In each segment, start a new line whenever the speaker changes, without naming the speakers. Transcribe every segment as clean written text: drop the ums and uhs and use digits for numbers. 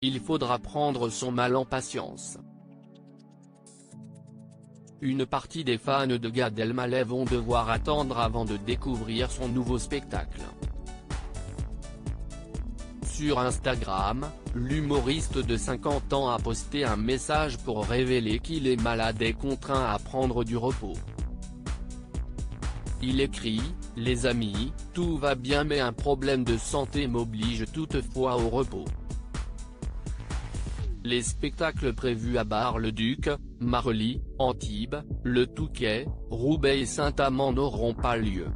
il faudra prendre son mal en patience. Une partie des fans de Gad Elmaleh vont devoir attendre avant de découvrir son nouveau spectacle. Sur Instagram, l'humoriste de 50 ans a posté un message pour révéler qu'il est malade et contraint à prendre du repos. Il écrit « Les amis, tout va bien mais un problème de santé m'oblige toutefois au repos. Les spectacles prévus à Bar-le-Duc, Marly, Antibes, Le Touquet, Roubaix et Saint-Amand n'auront pas lieu.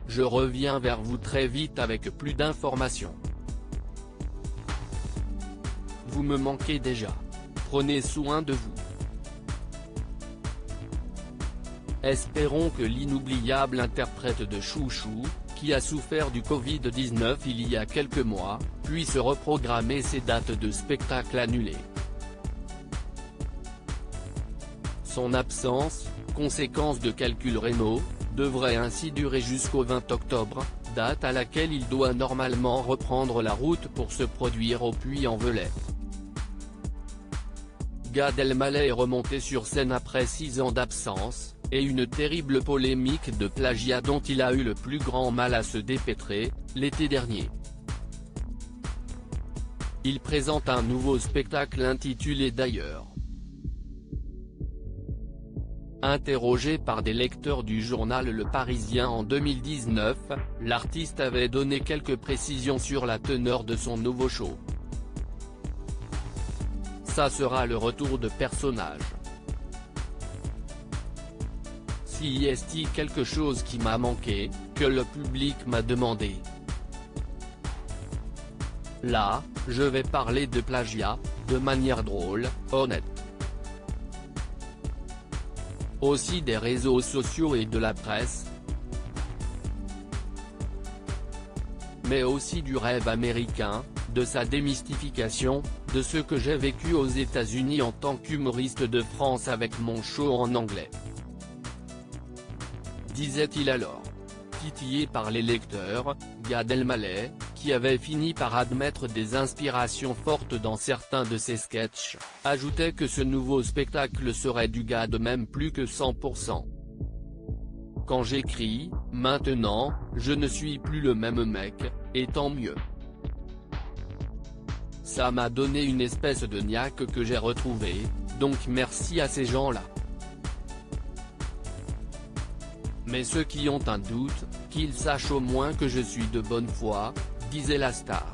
Je reviens vers vous très vite avec plus d'informations. Vous me manquez déjà. Prenez soin de vous. Espérons que l'inoubliable interprète de Chouchou, qui a souffert du Covid-19 il y a quelques mois, puisse reprogrammer ses dates de spectacle annulées. Son absence, conséquence de calculs rénaux, devrait ainsi durer jusqu'au 20 octobre, date à laquelle il doit normalement reprendre la route pour se produire au Puy-en-Velay. Gad Elmaleh est remonté sur scène après 6 ans d'absence, et une terrible polémique de plagiat dont il a eu le plus grand mal à se dépêtrer, l'été dernier. Il présente un nouveau spectacle intitulé D'ailleurs. Interrogé par des lecteurs du journal Le Parisien en 2019, l'artiste avait donné quelques précisions sur la teneur de son nouveau show. Ça sera le retour de personnages. Si y est-il quelque chose qui m'a manqué, que le public m'a demandé. Là, je vais parler de plagiat, de manière drôle, honnête. Aussi des réseaux sociaux et de la presse. Mais aussi du rêve américain, de sa démystification, de ce que j'ai vécu aux États-Unis en tant qu'humoriste de France avec mon show en anglais. Disait-il alors. Titillé par les lecteurs, Gad Elmaleh, qui avait fini par admettre des inspirations fortes dans certains de ses sketchs, ajoutait que ce nouveau spectacle serait du Gad même plus que 100%. Quand j'écris, maintenant, je ne suis plus le même mec, et tant mieux. Ça m'a donné une espèce de niaque que j'ai retrouvée, donc merci à ces gens-là. Mais ceux qui ont un doute, qu'ils sachent au moins que je suis de bonne foi, disait la star.